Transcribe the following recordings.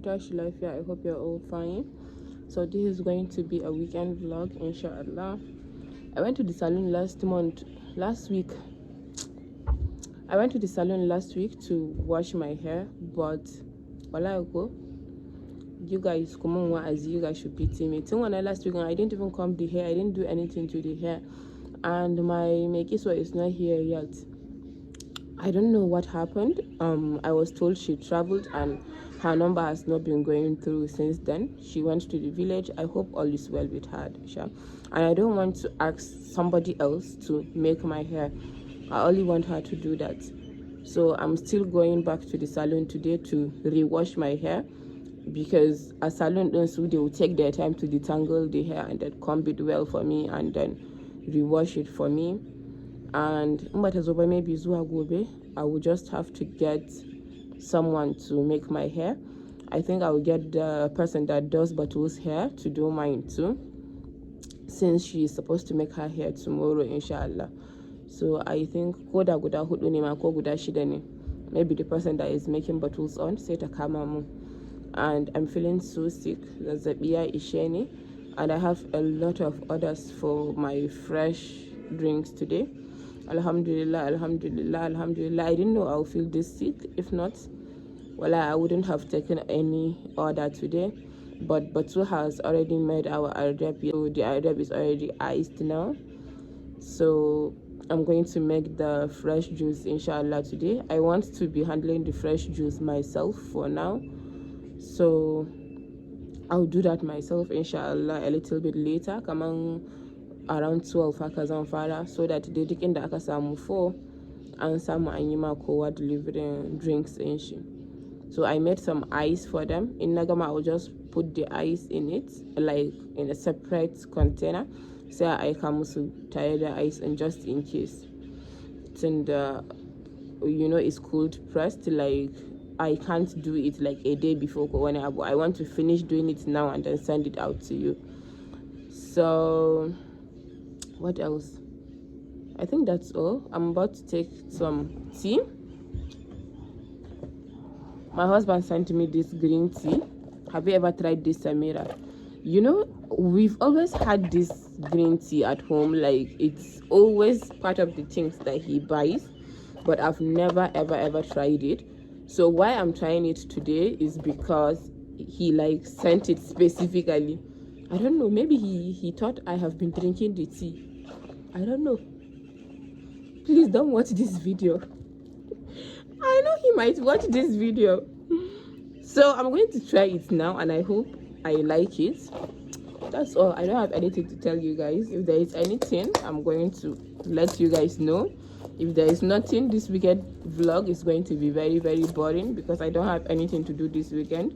tashi lafiya. I hope you're all fine. So this is going to be a weekend vlog, inshallah. I went to the salon last week. I went to the salon last week to wash my hair, but while I go, you guys come on, as you guys should pity me. Till when last week, I didn't even comb the hair. I didn't do anything to the hair, and my makeup is not here yet. I don't know what happened. I was told she traveled and her number has not been going through since then. She went to the village. I hope all is well with her, Sha. And I don't want to ask somebody else to make my hair. I only want her to do that. So I'm still going back to the salon today to rewash my hair, because a salon they will take their time to detangle the hair and then comb it well for me and then rewash it for me. And maybe I will just have to get someone to make my hair. I think I will get the person that does Batu's hair to do mine too, since she is supposed to make her hair tomorrow, inshallah. So I think maybe the person that is making Batu's on say takamamu. And I'm feeling so sick. There's a beer isheni, and I have a lot of orders for my fresh drinks today. Alhamdulillah, alhamdulillah, alhamdulillah. I didn't know I'll feel this sick. If not, well, I wouldn't have taken any order today. But Batu has already made our ardeb. So the ardeb is already iced now. So I'm going to make the fresh juice, inshallah, today. I want to be handling the fresh juice myself for now. So I'll do that myself, inshallah, a little bit later. Come on, around 12 fara, so that they can da aka samu 4 and some anyima kowa delivering drinks in she. So I made some ice for them. In Nagama, I will just put the ice in it, like in a separate container, so I can also tie the ice in just in case. It's in the, it's cold pressed. Like I can't do it like a day before when I want to finish doing it now and then send it out to you. So what else? I think that's all. I'm about to take some tea. My husband sent me this green tea. Have you ever tried this, Samira? We've always had this green tea at home. Like, it's always part of the things that he buys, but I've never ever tried it. So why I'm trying it today is because he sent it specifically. I don't know, maybe he thought I have been drinking the tea. I don't know. Please don't watch this video. I know he might watch this video. So I'm going to try it now and I hope I like it. That's all. I don't have anything to tell you guys. If there is anything, I'm going to let you guys know. If there is nothing, this weekend vlog is going to be very, very boring because I don't have anything to do this weekend.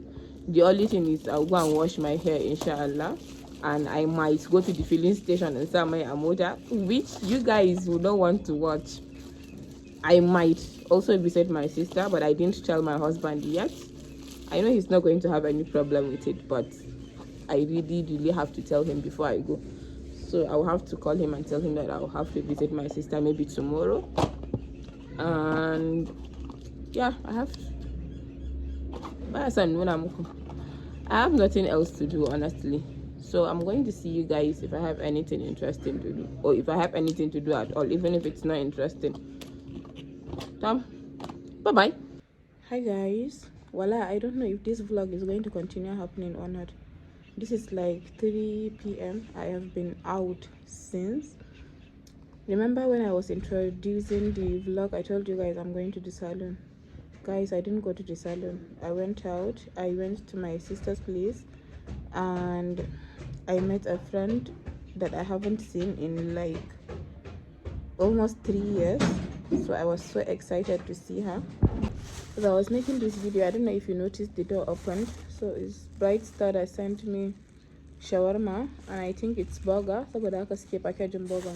The only thing is I'll go and wash my hair, inshallah. And I might go to the filling station and sell my amoda, which you guys will not want to watch. I might also visit my sister, but I didn't tell my husband yet. I know he's not going to have any problem with it, but I really have to tell him before I go. So I'll have to call him and tell him that I'll have to visit my sister maybe tomorrow. And yeah, I have nothing else to do, honestly. So I'm going to see you guys if I have anything interesting to do, or if I have anything to do at all, even if it's not interesting. Bye bye. Hi guys. Voila, I don't know if this vlog is going to continue happening or not. This is like 3 p.m. I have been out since. Remember when I was introducing the vlog, I told you guys I'm going to the salon. Guys, I didn't go to the salon. I went out. I went to my sister's place and I met a friend that I haven't seen in like almost 3 years. So I was so excited to see her. As I was making this video, I don't know if you noticed the door opened. So it's Bright Star that sent me shawarma, and I think it's burger. So I can skip packaging burger.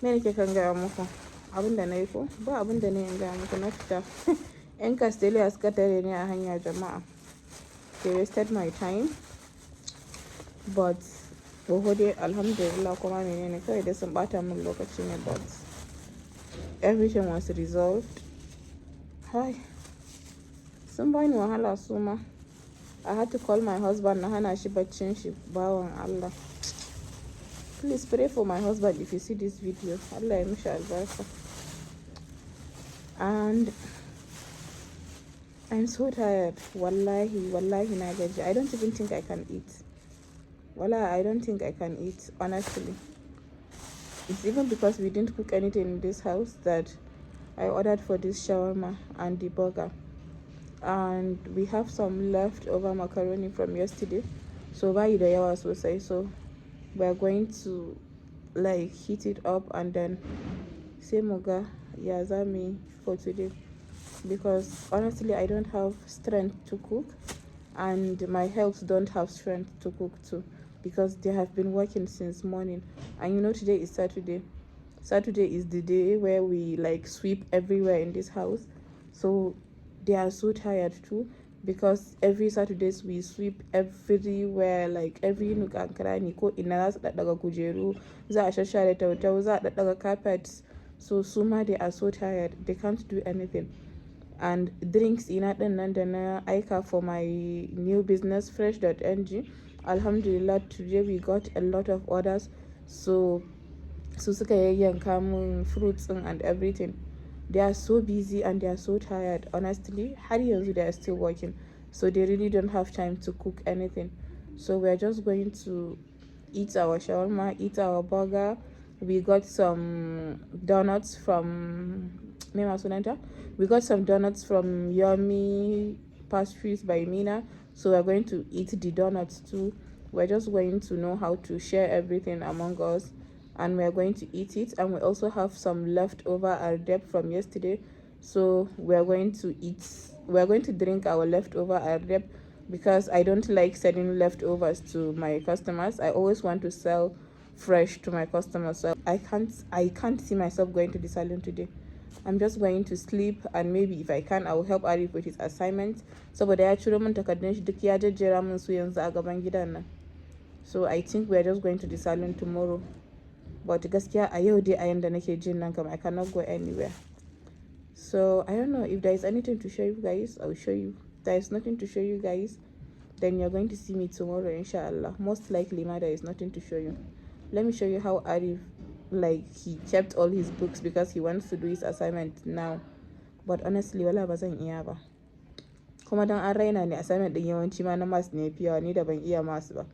Many can get a abunda na iko ba abunda ne in ga muku na fita yan Castelia suka tare ni a hanya jama'a. They wasted my time, but dai alhamdulillah kuma menene kawai dai sun bata min lokaci ne, but everything was resolved. Hi, sun bani wahala su ma. I had to call my husband na hana shi baccin shi bawan Allah. Please pray for my husband if you see this video. Allah ya mishi albarka. And I'm so tired. Wallahi na gaji. I don't even think I can eat. Wallahi, I don't think I can eat, honestly. It's even because we didn't cook anything in this house that I ordered for this shawarma and the burger. And we have some leftover macaroni from yesterday. So buy the yawa sosai. So we're going to like heat it up and then say moga yazami for today, because honestly I don't have strength to cook and my health don't have strength to cook too, because they have been working since morning. And you know, today is Saturday. Saturday is the day where we like sweep everywhere in this house. So they are so tired too, because every Saturdays we sweep everywhere, like every nook and cranny. Ko ina za su daddaga kujeru, za a shashare tautau, za a daddaga carpets. So suma they are so tired, they can't do anything. And drinks ina din nan da na aika for my new business fresh.ng, alhamdulillah today we got a lot of orders. So suka yayyanka mun fruits and everything. They are so busy and they are so tired, honestly. Har yanzu they are still working, so they really don't have time to cook anything. So we're just going to eat our shawarma, eat our burger. We got some donuts from Yummy Pastries by Mina. So we're going to eat the donuts too. We're just going to know how to share everything among us, and we're going to eat it. And we also have some leftover ardeb from yesterday, so we're going to drink our leftover ardeb, because I don't like selling leftovers to my customers. I always want to sell fresh to my customers. So I can't see myself going to the salon today. I'm just going to sleep, and maybe if I can I will help Arif with his assignment, saboda ya ciro min takardun shi duk ya jejjera min su yanzu a gaban gidan nan. So I think we're just going to the salon tomorrow. But gaskiya a yau dai a yanda nake jin nan kam I cannot go anywhere. So I don't know if there is anything to show you guys. I will show you. If there is nothing to show you guys, then you're going to see me tomorrow, inshallah. Most likely there is nothing to show you. Let me show you how Arif, like, he kept all his books because he wants to do his assignment now. But honestly wala ba zan iya ba, kuma dan an raina ne assignment din yawanci ma na maths ne fiyawa, ni da ban iya maths ba.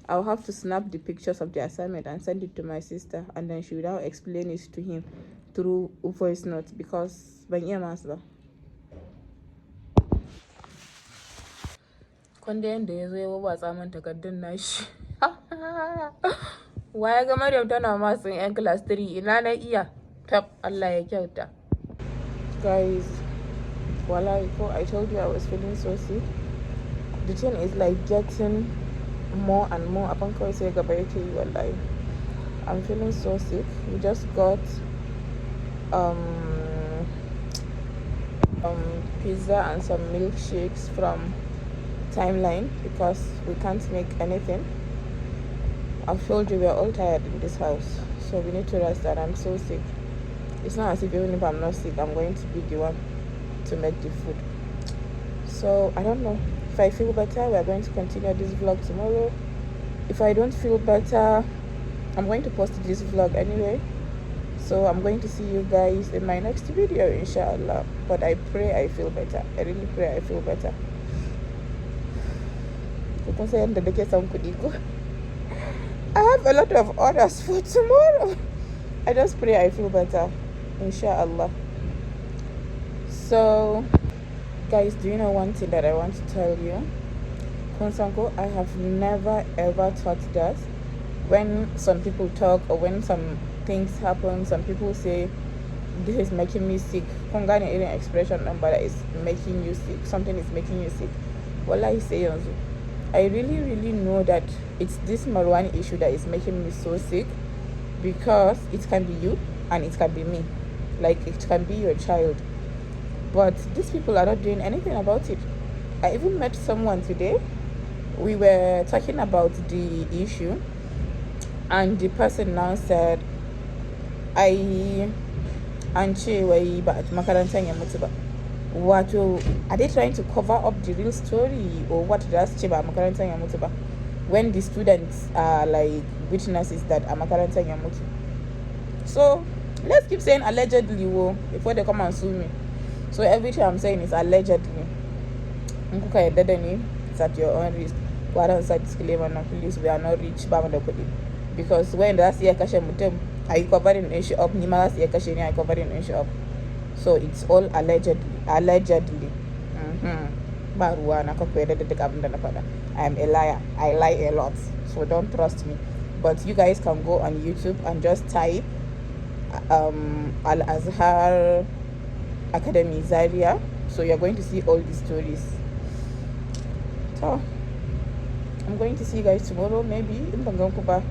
I'll have to snap the pictures of the assignment and send it to my sister, and then she will now explain it to him through voice notes, because ban iya maths ba. Kwanda yanda ya zo ya wawwatsa min takardun nashi. Waya ga Maryam tana maths in 'yan class 3, ina na iya. Tab, Allah ya kyauta. Guys, wallahi, I told you I was feeling so sick. The thing is like getting more and more. Upon kawai sai gaba yake yi wallahi. I'm feeling so sick. We just got pizza and some milkshakes from Timeline, because we can't make anything. I've told you we're all tired in this house, so we need to rest, and I'm so sick. It's not as if even if I'm not sick, I'm going to be the one to make the food. So I don't know. If I feel better, we're going to continue this vlog tomorrow. If I don't feel better, I'm going to post this vlog anyway. So I'm going to see you guys in my next video, inshallah. But I pray I feel better. I really pray I feel better. I have a lot of orders for tomorrow. I just pray I feel better, inshallah. So guys, do you know one thing that I want to tell you? Konsanko, I have never ever thought that when some people talk or when some things happen, some people say this is making me sick. Kongani any expression number that is making you sick, something is making you sick. Wallahi say yanzu, I really know that it's this Marwani issue that is making me so sick, because it can be you and it can be me. Like, it can be your child. But these people are not doing anything about it. I even met someone today. We were talking about the issue, and the person now said, an ce wai ba a makarantar ya mutu ba. wato are they trying to cover up the real story or what? Da su ce ba a makarantar ya mutu ba, when the students are like witnesses that a makarantar ya mutu. So let's keep saying allegedly before they come and sue me. So everything I'm saying is allegedly. In kuka yadda da ni, it's at your own risk. Ko don sa disclaimer na, please, we are not rich, ba mu da kuɗi. Because when za su iya kashe mutum, are you covering din shi up? Ni ma za su iya kashe ni, are you covering din shi up? So it's all allegedly. Ba ruwa na, ka ku yadda da duk abin da na faɗa. I am a liar. I lie a lot. So don't trust me. But you guys can go on YouTube and just type Al-Azhar Academy Zaria. So you're going to see all the stories. So I'm going to see you guys tomorrow, maybe in Bangankuba.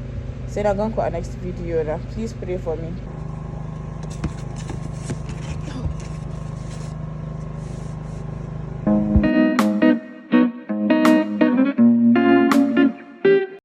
Say na ganku a next video na. Please pray for me.